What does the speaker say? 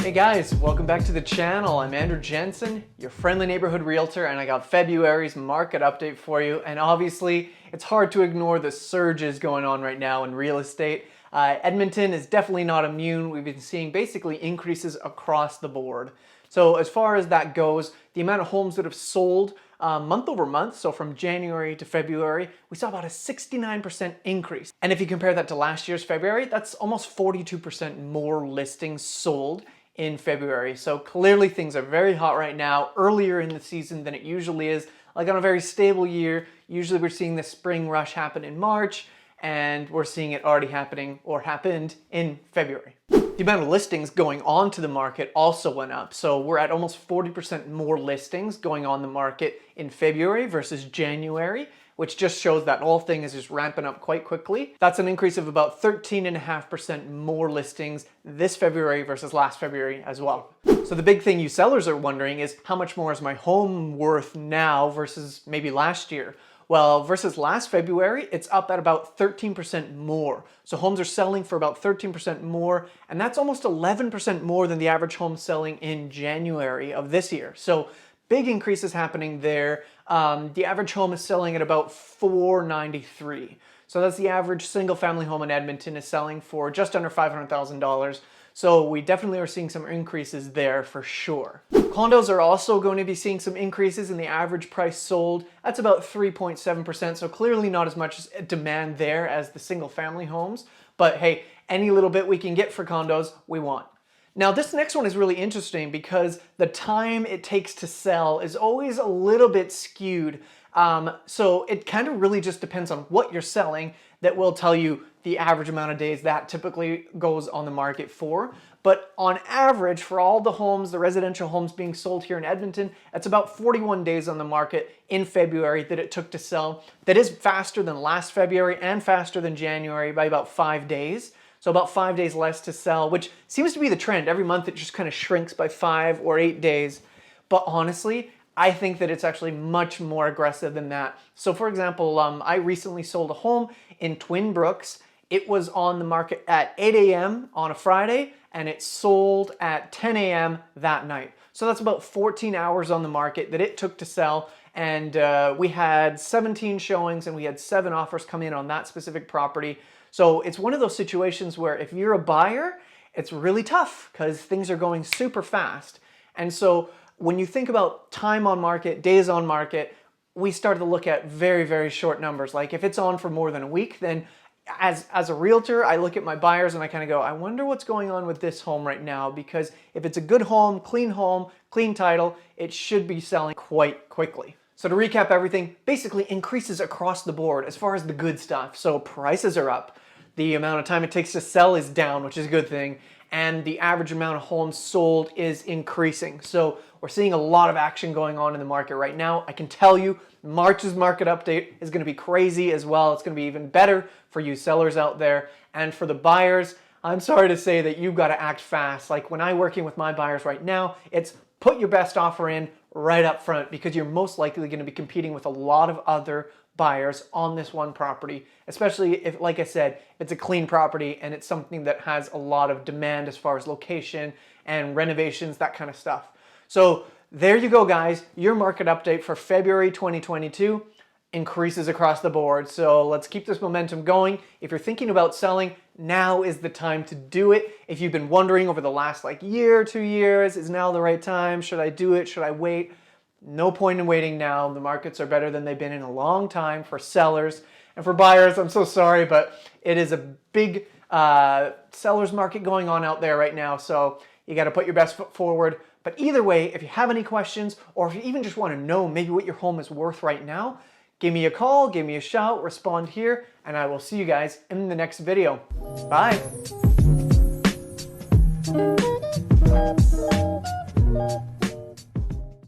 Hey guys, welcome back to the channel. I'm Andrew Jensen, your friendly neighborhood realtor, and I got February's market update for you. And obviously, it's hard to ignore the surges going on right now in real estate. Edmonton is definitely not immune. We've been seeing basically increases across the board. So as far as that goes, the amount of homes that have sold month over month, so from January to February, we saw about a 69% increase. And if you compare that to last year's February, that's almost 42% more listings sold in February. So clearly things are very hot right now, earlier in the season than it usually is. Like on a very stable year, usually we're seeing the spring rush happen in March, and we're seeing it already happening or happened in February. The amount of listings going on to the market also went up. So we're at almost 40% more listings going on the market in February versus January, which just shows that whole thing is just ramping up quite quickly. That's an increase of about 13.5% more listings this February versus last February as well. So the big thing you sellers are wondering is, how much more is my home worth now versus maybe last year? Well, versus last February, it's up at about 13% more. So homes are selling for about 13% more, and that's almost 11% more than the average home selling in January of this year. So big increases happening there. The average home is selling at about $493,000. So that's the average single family home in Edmonton is selling for just under $500,000. So we definitely are seeing some increases there for sure. Condos are also going to be seeing some increases in the average price sold. That's about 3.7%, so clearly not as much demand there as the single family homes. But hey, any little bit we can get for condos, we want. Now this next one is really interesting because the time it takes to sell is always a little bit skewed. So it kind of really just depends on what you're selling that will tell you the average amount of days that typically goes on the market for. But on average, for all the homes, the residential homes being sold here in Edmonton, it's about 41 days on the market in February that it took to sell. That is faster than last February and faster than January by about 5 days. So about 5 days less to sell, which seems to be the trend. Every month it just kind of shrinks by 5 or 8 days. But honestly, I think that it's actually much more aggressive than that. So for example, I recently sold a home in Twin Brooks. It was on the market at 8 a.m. on a Friday, and it sold at 10 a.m. that night. So that's about 14 hours on the market that it took to sell. And we had 17 showings and we had 7 offers come in on that specific property. So it's one of those situations where if you're a buyer, it's really tough because things are going super fast. And so when you think about time on market, days on market, we start to look at very, very short numbers. Like if it's on for more than a week, then as a realtor, I look at my buyers and I kind of go, I wonder what's going on with this home right now, because if it's a good home, clean title, it should be selling quite quickly. So to recap everything, basically increases across the board as far as the good stuff. So prices are up. The amount of time it takes to sell is down, which is a good thing. And the average amount of homes sold is increasing. So we're seeing a lot of action going on in the market right now. I can tell you March's market update is going to be crazy as well. It's going to be even better for you sellers out there. And for the buyers, I'm sorry to say that you've got to act fast. Like when I'm working with my buyers right now, it's put your best offer in right up front, because you're most likely going to be competing with a lot of other buyers on this one property, especially if, like I said, if it's a clean property and it's something that has a lot of demand as far as location and renovations, that kind of stuff. So there you go, guys. Your market update for February 2022 increases across the board. So let's keep this momentum going. If you're thinking about selling, now is the time to do it. If you've been wondering over the last year, 2 years, is now the right time? Should I do it? Should I wait? No point in waiting now. The markets are better than they've been in a long time for sellers. And for buyers, I'm so sorry, but it is a big seller's market going on out there right now. So you got to put your best foot forward. But either way, if you have any questions, or if you even just want to know maybe what your home is worth right now, give me a call, give me a shout, respond here, and I will see you guys in the next video. Bye.